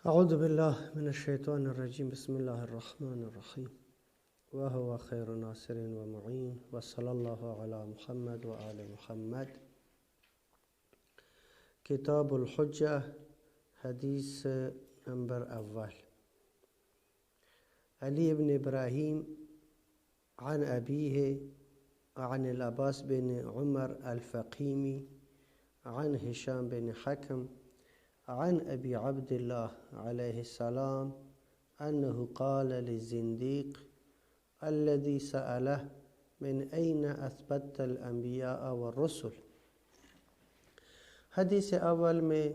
اعوذ باللہ من الشیطان الرجیم بسم اللہ الرحمن الرحیم وهو خیر ناصر و معین وصلی اللہ علی محمد و آل محمد۔ کتاب الحجہ، حدیث نمبر اول۔ علی بن ابراہیم عن ابیہ عن العباس بن عمر الفقیمی عن ہشام بن حکم عن ابی عبد اللہ علیہ السلام انہ قال للزندیق الذي سأله من أين أثبت الأنبياء والرسل۔ حدیث اول میں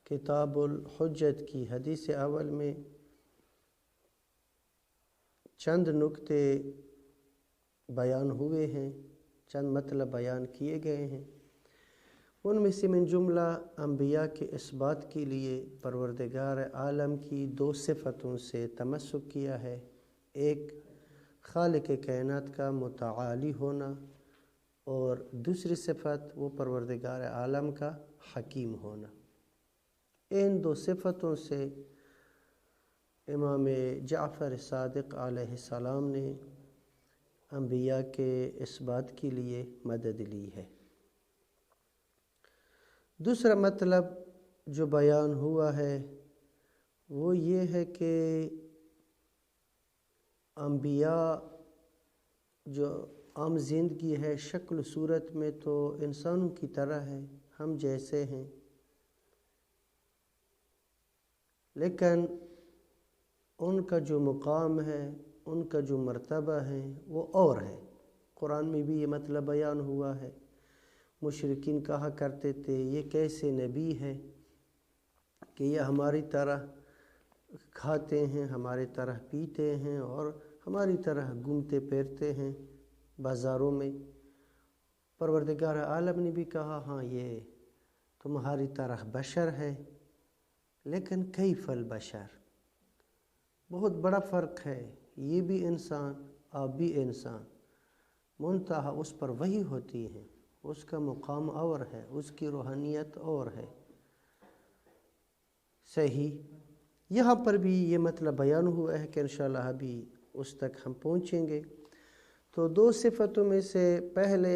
کتاب الحجت کی حدیث اول میں چند نکتے بیان ہوئے ہیں، چند مطلب بیان کیے گئے ہیں۔ ان میں سے من جملہ انبیاء کے اثبات کے لیے پروردگار عالم کی دو صفتوں سے تمسک کیا ہے، ایک خالق کائنات کا متعالی ہونا اور دوسری صفت وہ پروردگار عالم کا حکیم ہونا۔ ان دو صفتوں سے امام جعفر صادق علیہ السلام نے انبیاء کے اثبات کے لیے مدد لی ہے۔ دوسرا مطلب جو بیان ہوا ہے وہ یہ ہے کہ انبیاء جو عام زندگی ہے شکل و صورت میں تو انسانوں کی طرح ہے، ہم جیسے ہیں، لیکن ان کا جو مقام ہے، ان کا جو مرتبہ ہے وہ اور ہے۔ قرآن میں بھی یہ مطلب بیان ہوا ہے۔ مشرکین کہا کرتے تھے یہ کیسے نبی ہے کہ یہ ہماری طرح کھاتے ہیں، ہماری طرح پیتے ہیں اور ہماری طرح گھومتے پھرتے ہیں بازاروں میں۔ پروردگار عالم نے بھی کہا ہاں یہ تمہاری طرح بشر ہے، لیکن کیف البشر، بہت بڑا فرق ہے، یہ بھی انسان آپ بھی انسان، منتہا اس پر وحی ہوتی ہے، اس کا مقام اور ہے، اس کی روحانیت اور ہے۔ صحیح، یہاں پر بھی یہ مطلب بیان ہوا ہے کہ انشاءاللہ ابھی اس تک ہم پہنچیں گے۔ تو دو صفتوں میں سے پہلے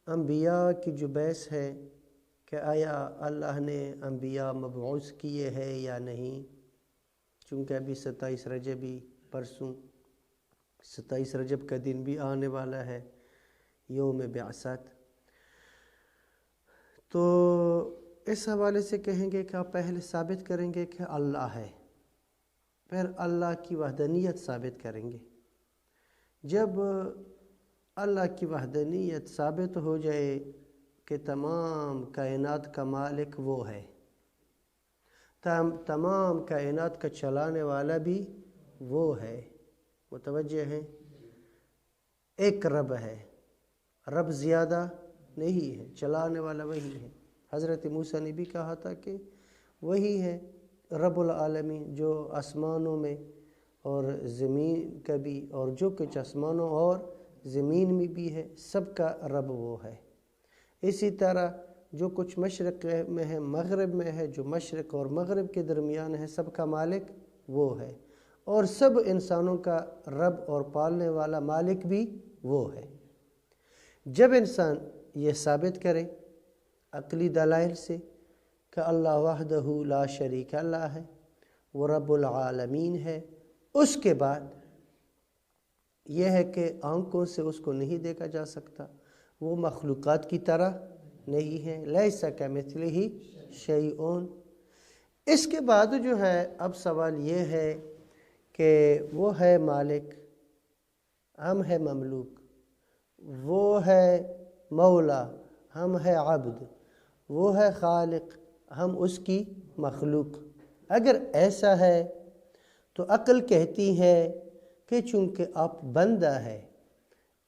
انبیاء کی جو بحث ہے کہ آیا اللہ نے انبیاء مبعوث کیے ہیں یا نہیں، چونکہ ابھی 27 رجبی پرسوں 27 رجب کا دن بھی آنے والا ہے، یوم بعثت۔ تو اس حوالے سے کہیں گے کہ آپ پہلے ثابت کریں گے کہ اللہ ہے، پھر اللہ کی وحدانیت ثابت کریں گے۔ جب اللہ کی وحدانیت ثابت ہو جائے کہ تمام کائنات کا مالک وہ ہے، تمام کائنات کا چلانے والا بھی وہ ہے، متوجہ ہیں، ایک رب ہے، رب زیادہ نہیں ہے، چلانے والا وہی ہے۔ حضرت موسیٰ نے بھی کہا تھا کہ وہی ہے رب العالمین جو آسمانوں میں اور زمین کا بھی، اور جو کچھ آسمانوں اور زمین میں بھی ہے، سب کا رب وہ ہے۔ اسی طرح جو کچھ مشرق میں ہے، مغرب میں ہے، جو مشرق اور مغرب کے درمیان ہے، سب کا مالک وہ ہے، اور سب انسانوں کا رب اور پالنے والا مالک بھی وہ ہے۔ جب انسان یہ ثابت کرے عقلی دلائل سے کہ اللہ وحدہ لا شریک اللہ ہے، وہ رب العالمین ہے، اس کے بعد یہ ہے کہ آنکھوں سے اس کو نہیں دیکھا جا سکتا، وہ مخلوقات کی طرح نہیں ہے، لیس کمثلہ شیء۔ اس کے بعد جو ہے اب سوال یہ ہے کہ وہ ہے مالک، ہم ہے مملوک، وہ ہے مولا، ہم ہے عبد، وہ ہے خالق، ہم اس کی مخلوق۔ اگر ایسا ہے تو عقل کہتی ہے کہ چونکہ آپ بندہ ہے،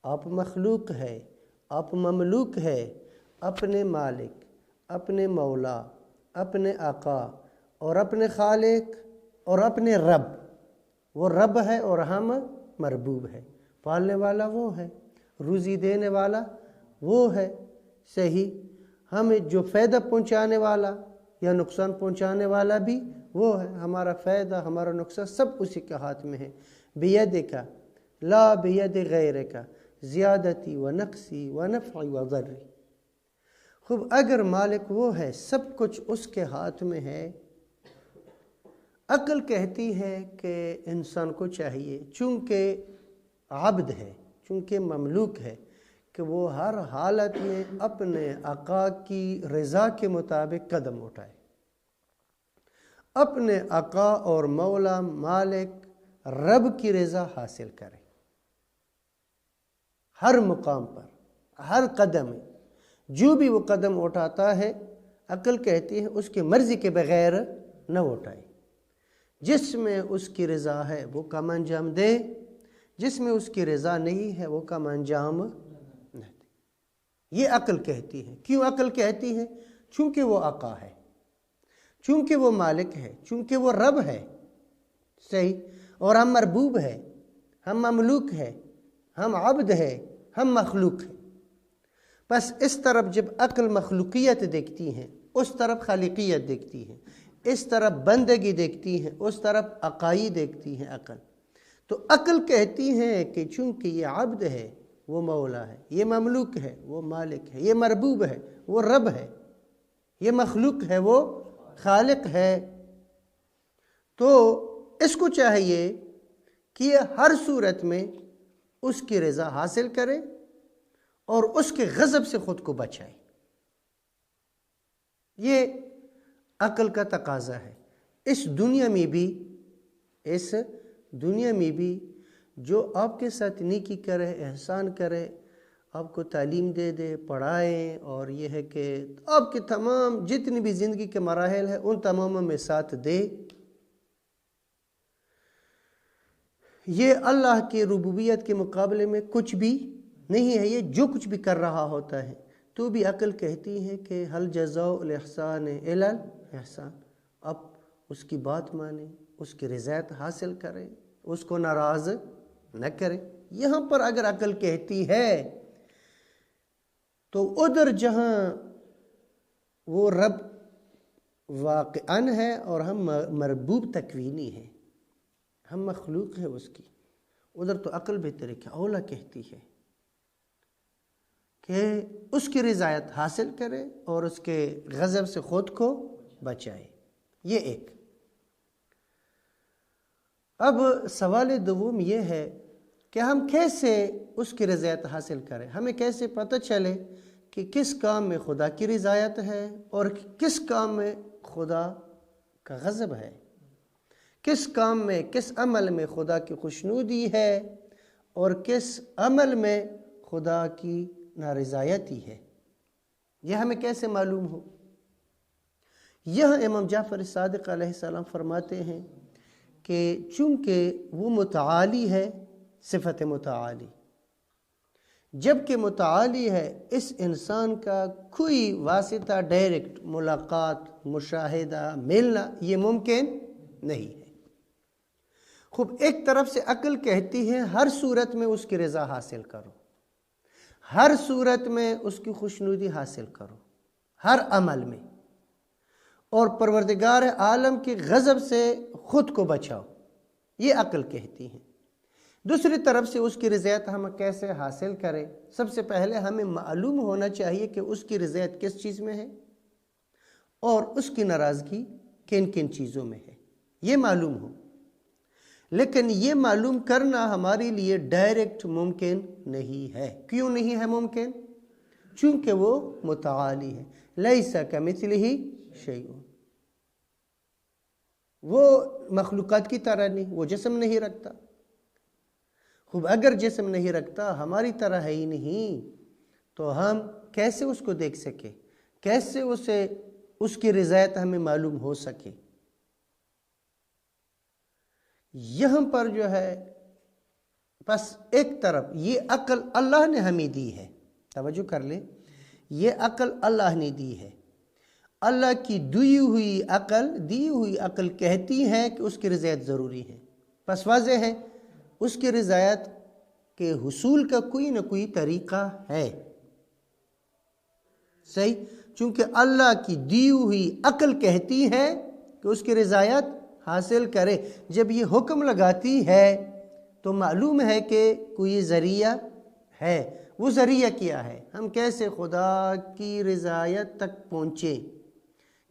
آپ مخلوق ہے، آپ مملوک ہے، اپنے مالک، اپنے مولا، اپنے آقا اور اپنے خالق اور اپنے رب، وہ رب ہے اور ہم مربوب ہے، پالنے والا وہ ہے، روزی دینے والا وہ ہے۔ صحیح، ہمیں جو فائدہ پہنچانے والا یا نقصان پہنچانے والا بھی وہ ہے ہمارا فائدہ، ہمارا نقصان سب اسی کے ہاتھ میں ہے۔ بیدک لا بید غیرک زیادتی و نقصی و نفعی و ضری۔ خوب اگر مالک وہ ہے، سب کچھ اس کے ہاتھ میں ہے، عقل کہتی ہے کہ انسان کو چاہیے، چونکہ عبد ہے، چونکہ مملوک ہے، کہ وہ ہر حالت میں اپنے آقا کی رضا کے مطابق قدم اٹھائے، اپنے آقا اور مولا مالک رب کی رضا حاصل کرے، ہر مقام پر، ہر قدم میں جو بھی وہ قدم اٹھاتا ہے، عقل کہتی ہے اس کی مرضی کے بغیر نہ اٹھائے، جس میں اس کی رضا ہے وہ کام انجام دے، جس میں اس کی رضا نہیں ہے وہ کام انجام نہ دے۔ یہ عقل کہتی ہے۔ کیوں عقل کہتی ہے؟ چونکہ وہ آقا ہے، چونکہ وہ مالک ہے، چونکہ وہ رب ہے، صحیح، اور ہم مربوب ہے، ہم مملوک ہے، ہم عبد ہے، ہم مخلوق ہے۔ بس اس طرف جب عقل مخلوقیت دیکھتی ہے، اس طرف خالقیت دیکھتی ہے، اس طرف بندگی دیکھتی ہے، اس طرف عقائد دیکھتی ہے عقل، تو عقل کہتی ہے کہ چونکہ یہ عبد ہے وہ مولا ہے، یہ مملوک ہے وہ مالک ہے، یہ مربوب ہے وہ رب ہے، یہ مخلوق ہے وہ خالق ہے، تو اس کو چاہیے کہ یہ ہر صورت میں اس کی رضا حاصل کرے اور اس کے غضب سے خود کو بچائے۔ یہ عقل کا تقاضا ہے۔ اس دنیا میں بھی جو آپ کے ساتھ نیکی کرے، احسان کرے، آپ کو تعلیم دے پڑھائے، اور یہ ہے کہ آپ کے تمام جتنی بھی زندگی کے مراحل ہیں ان تماموں میں ساتھ دے، یہ اللہ کی ربوبیت کے مقابلے میں کچھ بھی نہیں ہے۔ یہ جو کچھ بھی کر رہا ہوتا ہے تو بھی عقل کہتی ہے کہ حل جزاء الاحسان الا الاحسان، اب اس کی بات مانیں، اس کی رضایت حاصل کریں، اس کو ناراض نہ کریں۔ یہاں پر اگر عقل کہتی ہے تو ادھر جہاں وہ رب واقعاً ہے اور ہم مربوب تکوینی ہیں، ہم مخلوق ہیں اس کی، ادھر تو عقل بہتر ہے کہ اولا کہتی ہے کہ اس کی رضایت حاصل کرے اور اس کے غضب سے خود کو بچائے۔ یہ ایک۔ اب سوال دوم یہ ہے کہ ہم کیسے اس کی رضایت حاصل کریں، ہمیں کیسے پتہ چلے کہ کس کام میں خدا کی رضایت ہے اور کس کام میں خدا کا غضب ہے، کس کام میں، کس عمل میں خدا کی خوشنودی ہے اور کس عمل میں خدا کی نارضایتی ہے، یہ ہمیں کیسے معلوم ہو؟ یہاں امام جعفر صادق علیہ السلام فرماتے ہیں کہ چونکہ وہ متعالی ہے، صفت متعالی، جبکہ متعالی ہے، اس انسان کا کوئی واسطہ ڈائریکٹ ملاقات، مشاہدہ، ملنا یہ ممکن نہیں ہے۔ خوب ایک طرف سے عقل کہتی ہے ہر صورت میں اس کی رضا حاصل کرو، ہر صورت میں اس کی خوشنودی حاصل کرو، ہر عمل میں، اور پروردگار عالم کے غضب سے خود کو بچاؤ، یہ عقل کہتی ہے۔ دوسری طرف سے اس کی رضایت ہم کیسے حاصل کریں؟ سب سے پہلے ہمیں معلوم ہونا چاہیے کہ اس کی رضایت کس چیز میں ہے اور اس کی ناراضگی کن کن چیزوں میں ہے، یہ معلوم ہو۔ لیکن یہ معلوم کرنا ہمارے لیے ڈائریکٹ ممکن نہیں ہے۔ کیوں نہیں ہے ممکن؟ چونکہ وہ متعالی ہے، لیس کمثلہ شیء، وہ مخلوقات کی طرح نہیں، وہ جسم نہیں رکھتا۔ خوب اگر جسم نہیں رکھتا، ہماری طرح ہے ہی نہیں، تو ہم کیسے اس کو دیکھ سکے، کیسے اس کی رضایت ہمیں معلوم ہو سکے؟ یہاں پر جو ہے بس ایک طرف یہ عقل اللہ نے ہمیں دی ہے، توجہ کر لیں، یہ عقل اللہ نے دی ہے، اللہ کی دی ہوئی عقل کہتی ہے کہ اس کی رضایت ضروری ہے۔ بس واضح ہے اس کی رضایت کے حصول کا کوئی نہ کوئی طریقہ ہے، صحیح، چونکہ اللہ کی دی ہوئی عقل کہتی ہے کہ اس کی رضایت حاصل کرے۔ جب یہ حکم لگاتی ہے تو معلوم ہے کہ کوئی ذریعہ ہے۔ وہ ذریعہ کیا ہے؟ ہم کیسے خدا کی رضایت تک پہنچے،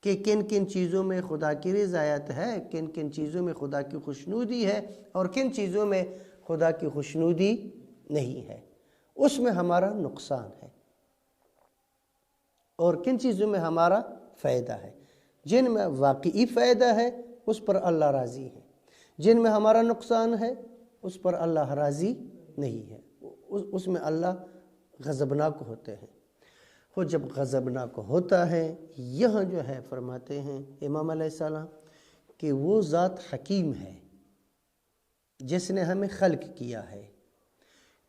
کہ کن کن چیزوں میں خدا کی رضایت ہے، کن کن چیزوں میں خدا کی خوشنودی ہے، اور کن چیزوں میں خدا کی خوشنودی نہیں ہے، اس میں ہمارا نقصان ہے، اور کن چیزوں میں ہمارا فائدہ ہے۔ جن میں واقعی فائدہ ہے اس پر اللہ راضی ہے، جن میں ہمارا نقصان ہے اس پر اللہ راضی نہیں ہے، اس میں اللہ غضبناک ہوتے ہیں۔ وہ جب غضبناک ہوتا ہے، یہاں جو ہے فرماتے ہیں امام علیہ السلام کہ وہ ذات حکیم ہے جس نے ہمیں خلق کیا ہے،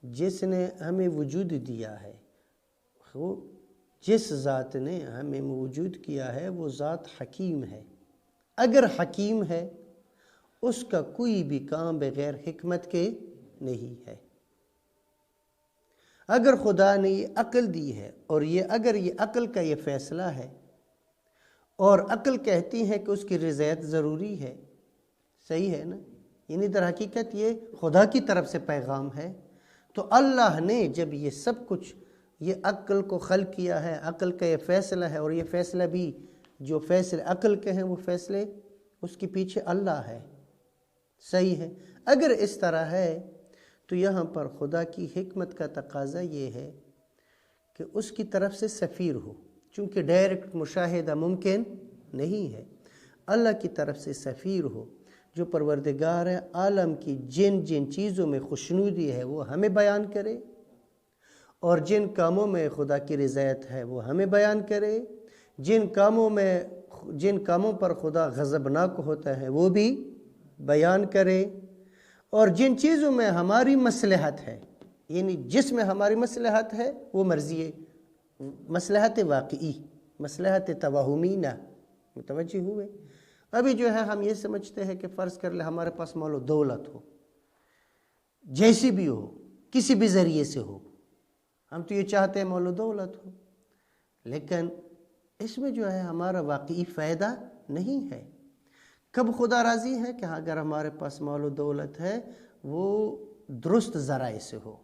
جس نے ہمیں وجود دیا ہے۔ وہ جس ذات نے ہمیں موجود کیا ہے وہ ذات حکیم ہے۔ اگر حکیم ہے اس کا کوئی بھی کام بغیر حکمت کے نہیں ہے۔ اگر خدا نے یہ عقل دی ہے، اور اگر یہ عقل کا یہ فیصلہ ہے، اور عقل کہتی ہے کہ اس کی رضایت ضروری ہے، صحیح ہے نا، یعنی در حقیقت یہ خدا کی طرف سے پیغام ہے، تو اللہ نے جب یہ سب کچھ یہ عقل کو خلق کیا ہے، عقل کا یہ فیصلہ ہے، اور یہ فیصلہ بھی جو فیصلے عقل کے ہیں وہ فیصلے اس کے پیچھے اللہ ہے، صحیح ہے۔ اگر اس طرح ہے تو یہاں پر خدا کی حکمت کا تقاضا یہ ہے کہ اس کی طرف سے سفیر ہو، چونکہ ڈائریکٹ مشاہدہ ممکن نہیں ہے۔ اللہ کی طرف سے سفیر ہو جو پروردگار ہے عالم کی، جن جن چیزوں میں خوشنودی ہے وہ ہمیں بیان کرے، اور جن کاموں میں خدا کی رضایت ہے وہ ہمیں بیان کرے، جن کاموں پر خدا غضبناک ہوتا ہے وہ بھی بیان کرے، اور جن چیزوں میں ہماری مصلحت ہے، یعنی جس میں ہماری مصلحت ہے وہ مرضی مصلحت واقعی، مصلحت توہمی نہ، متوجہ ہوئے؟ ابھی جو ہے ہم یہ سمجھتے ہیں کہ فرض کر لیں ہمارے پاس مال و دولت ہو، جیسی بھی ہو، کسی بھی ذریعے سے ہو، ہم تو یہ چاہتے ہیں مال و دولت ہو، لیکن اس میں جو ہے ہمارا واقعی فائدہ نہیں ہے۔ کب خدا راضی ہے؟ کہ اگر ہمارے پاس مال و دولت ہے وہ درست ذرائع سے ہو،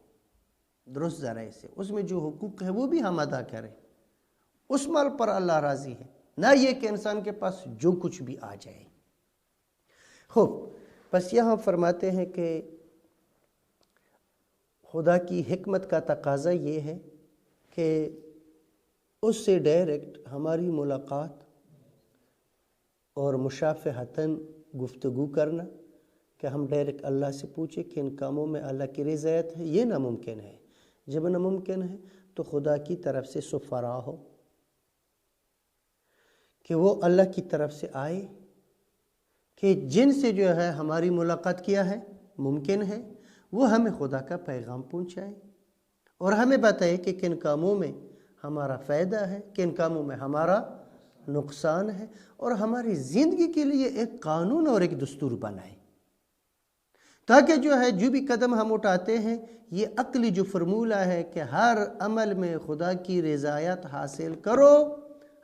درست ذرائع سے، اس میں جو حقوق ہے وہ بھی ہم ادا کریں، اس مال پر اللہ راضی ہے، نہ یہ کہ انسان کے پاس جو کچھ بھی آ جائے۔ خوب، بس یہاں فرماتے ہیں کہ خدا کی حکمت کا تقاضا یہ ہے کہ اس سے ڈائریکٹ ہماری ملاقات اور مشافہتاً گفتگو کرنا، کہ ہم ڈائریکٹ اللہ سے پوچھیں کہ ان کاموں میں اللہ کی رضایت ہے، یہ ناممکن ہے۔ جب ناممکن ہے تو خدا کی طرف سے سفراء ہو، کہ وہ اللہ کی طرف سے آئے، کہ جن سے جو ہے ہماری ملاقات کیا ہے ممکن ہے، وہ ہمیں خدا کا پیغام پہنچائے، اور ہمیں بتائے کہ کن کاموں میں ہمارا فائدہ ہے، کن کاموں میں ہمارا نقصان ہے، اور ہماری زندگی کے لیے ایک قانون اور ایک دستور بنائے، تاکہ جو ہے جو بھی قدم ہم اٹھاتے ہیں یہ عقلی جو فرمولہ ہے کہ ہر عمل میں خدا کی رضایت حاصل کرو،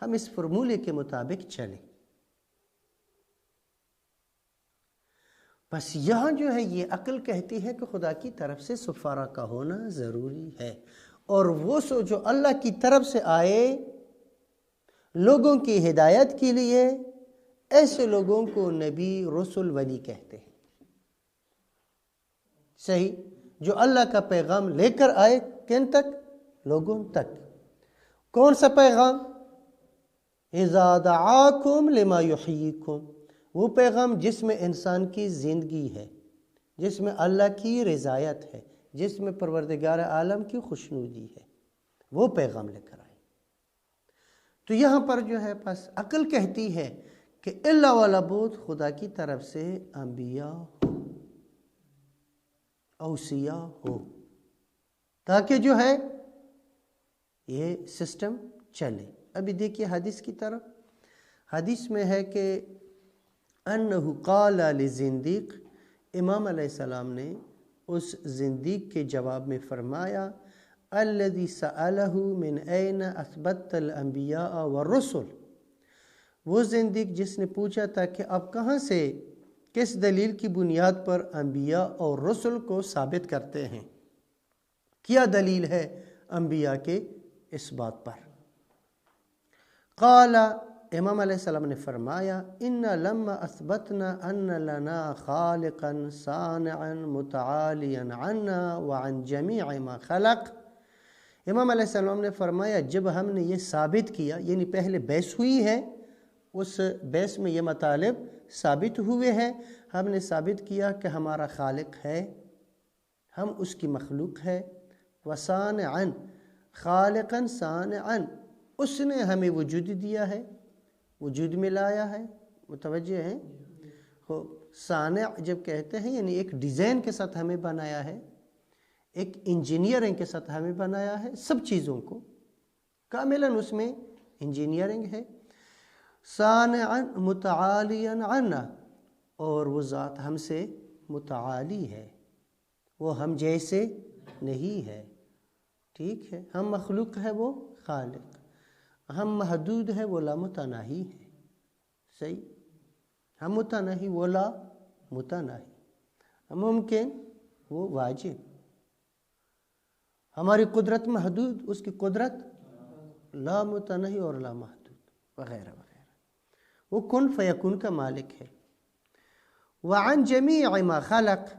ہم اس فرمولے کے مطابق چلیں۔ بس یہاں جو ہے یہ عقل کہتی ہے کہ خدا کی طرف سے سفارہ کا ہونا ضروری ہے، اور وہ سو جو اللہ کی طرف سے آئے لوگوں کی ہدایت کے لیے، ایسے لوگوں کو نبی، رسول، ولی کہتے ہیں، صحیح، جو اللہ کا پیغام لے کر آئے کن تک؟ لوگوں تک۔ کون سا پیغام؟ اذا دعاکم لما یحییکم، وہ پیغام جس میں انسان کی زندگی ہے، جس میں اللہ کی رضایت ہے، جس میں پروردگار عالم کی خوشنودی ہے، وہ پیغام لے کر آئے۔ تو یہاں پر جو ہے بس عقل کہتی ہے کہ اللہ والا بود خدا کی طرف سے انبیاء ہو، اوصیاء ہو، تاکہ جو ہے یہ سسٹم چلے۔ ابھی دیکھیے حدیث کی طرف، حدیث میں ہے کہ انہو قال لزندیق، امام علیہ السلام نے اس زندیق کے جواب میں فرمایا الذي سأله من أين أثبت الأنبياء والرسل، وہ زندیق جس نے پوچھا تھا کہ آپ کہاں سے کس دلیل کی بنیاد پر انبیاء اور رسل کو ثابت کرتے ہیں؟ کیا دلیل ہے انبیاء کے اس بات پر؟ قال، امام علیہ السلام نے فرمایا، ان لما اثبتنا ان لنا خالقا صانعا متعالیا عنا وعن جمیع ما خلق، امام علیہ السلام نے فرمایا جب ہم نے یہ ثابت کیا، یعنی پہلے بحث ہوئی ہے، اس بحث میں یہ مطالب ثابت ہوئے ہیں، ہم نے ثابت کیا کہ ہمارا خالق ہے، ہم اس کی مخلوق ہے، وصانعا، خالقا صانعا، اس نے ہمیں وجود دیا ہے، وجود میں لایا ہے، متوجہ ہیں؟ صانع جب کہتے ہیں یعنی ایک ڈیزائن کے ساتھ ہمیں بنایا ہے، ایک انجینئرنگ کے ساتھ ہمیں بنایا ہے، سب چیزوں کو کاملاً اس میں انجینئرنگ ہے۔ صانعا متعالیا عنا، اور وہ ذات ہم سے متعالی ہے، وہ ہم جیسے نہیں ہے، ٹھیک ہے؟ ہم مخلوق ہے، وہ خالق، ہم محدود ہے، وہ لا متناہی ہے، صحیح؟ ہم متناہی، وہ لا متناہی، ہم ممکن، وہ واجب، ہماری قدرت محدود، اس کی قدرت لا متناہی اور لا محدود، وغیرہ وغیرہ، وہ کن فیکون کا مالک ہے۔ وعن جمیع ما خلق،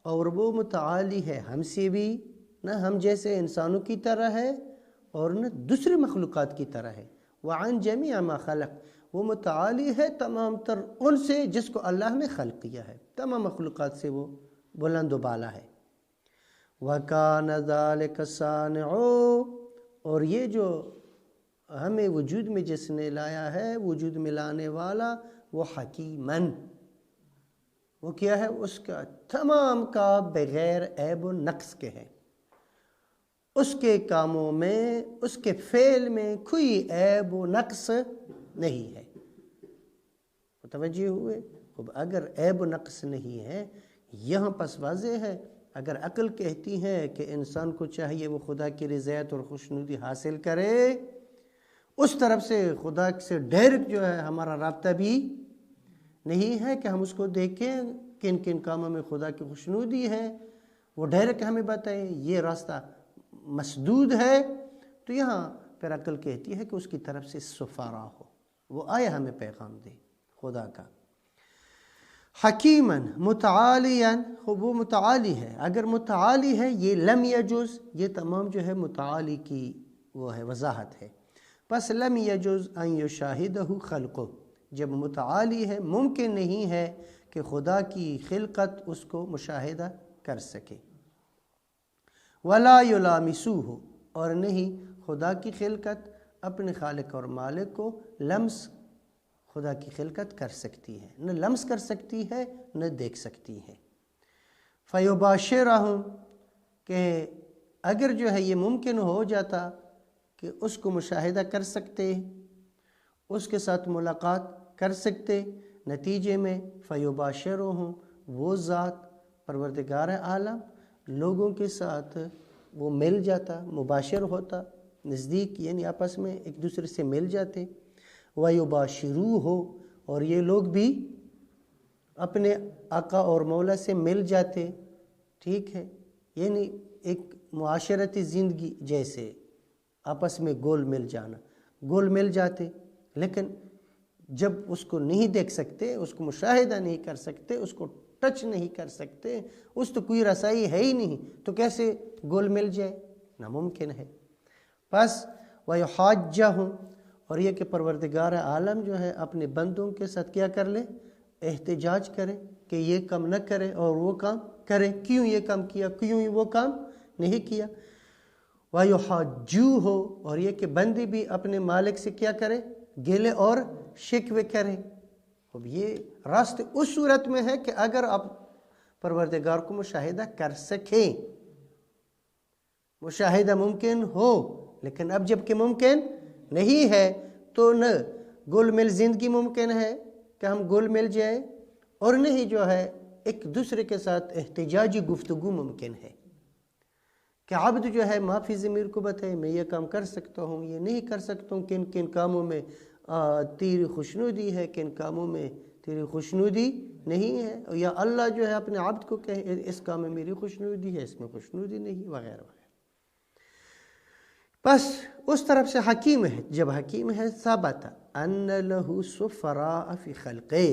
اور وہ متعالی ہے ہم سے بھی، نہ ہم جیسے انسانوں کی طرح ہے اور نہ دوسری مخلوقات کی طرح ہے۔ وعن جمیع ما خلق، وہ متعالی ہے تمام تر ان سے جس کو اللہ نے خلق کیا ہے، تمام مخلوقات سے وہ بلند و بالا ہے۔ وَكَانَ ذَلِكَ صَانِعُ، اور یہ جو ہمیں وجود میں جس نے لایا ہے، وجود میں لانے والا، وہ حکیماً، وہ کیا ہے؟ اس کا تمام کا بغیر عیب و نقص کے ہے، اس کے کاموں میں، اس کے فعل میں کوئی عیب و نقص نہیں ہے، متوجہ ہوئے؟ اب اگر عیب و نقص نہیں ہے، یہاں پس واضح ہے، اگر عقل کہتی ہے کہ انسان کو چاہیے وہ خدا کی رضایت اور خوشنودی حاصل کرے، اس طرف سے خدا سے ڈائریکٹ جو ہے ہمارا رابطہ بھی نہیں ہے کہ ہم اس کو دیکھیں کن کن کاموں میں خدا کی خوشنودی ہے، وہ ڈائریکٹ ہمیں بتائے یہ راستہ مسدود ہے، تو یہاں پھر عقل کہتی ہے کہ اس کی طرف سے سفارا ہو، وہ آیا ہمیں پیغام دے خدا کا۔ حکیماً متعالیاً، وہ متعالی ہے، اگر متعالی ہے یہ لم یجوز، یہ تمام جو ہے متعالی کی وہ ہے وضاحت ہے، پس لم یجوز ان یشاہدہ خلقہ، جب متعالی ہے ممکن نہیں ہے کہ خدا کی خلقت اس کو مشاہدہ کر سکے۔ ولا یلامسوہ، اور نہیں خدا کی خلقت اپنے خالق اور مالک کو لمس خدا کی خلقت کر سکتی ہے، نہ لمس کر سکتی ہے نہ دیکھ سکتی ہے۔ فیباشرہم، کہ اگر جو ہے یہ ممکن ہو جاتا کہ اس کو مشاہدہ کر سکتے، اس کے ساتھ ملاقات کر سکتے، نتیجے میں فیباشرہم، وہ ذات پروردگار عالم لوگوں کے ساتھ وہ مل جاتا، مباشر ہوتا، نزدیک، یعنی آپس میں ایک دوسرے سے مل جاتے۔ وَيُبَاشِرُوهُ، اور یہ لوگ بھی اپنے آقا اور مولا سے مل جاتے، ٹھیک ہے؟ یعنی ایک معاشرتی زندگی جیسے آپس میں گول مل جانا، گول مل جاتے، لیکن جب اس کو نہیں دیکھ سکتے، اس کو مشاہدہ نہیں کر سکتے، اس کو ٹچ نہیں کر سکتے، اس تو کوئی رسائی ہے ہی نہیں، تو کیسے گول مل جائے؟ ناممکن ہے۔ پس وَيُحَاجَّهُمْ، اور یہ کہ پروردگار عالم جو ہے اپنے بندوں کے ساتھ کیا کر لے؟ احتجاج کرے کہ یہ کام نہ کرے اور وہ کام کرے، کیوں یہ کام کیا، کیوں وہ کام نہیں کیا۔ وَيُحَاجُّوهُ، اور یہ کہ بندے بھی اپنے مالک سے کیا کرے؟ گلے اور شکوے کرے۔ اب یہ راست اس صورت میں ہے کہ اگر آپ پروردگار کو مشاہدہ کر سکیں، مشاہدہ ممکن ہو، لیکن اب جب کہ ممکن نہیں ہے تو نہ گل مل زندگی ممکن ہے کہ ہم گل مل جائے، اور نہیں جو ہے ایک دوسرے کے ساتھ احتجاجی گفتگو ممکن ہے کہ عبد جو ہے معافی ضمیر کو بتائے میں یہ کام کر سکتا ہوں، یہ نہیں کر سکتا ہوں، کن کن کاموں میں تیری خوشنودی ہے کہ ان کاموں میں تیری خوشنودی نہیں ہے، یا اللہ جو ہے اپنے عبد کو کہے اس کام میں میری خوشنودی ہے، اس میں خوشنودی نہیں، وغیرہ وغیرہ۔ بس اس طرف سے حکیم ہے، جب حکیم ہے ثابت ان لہ سفراء فی خلقہ،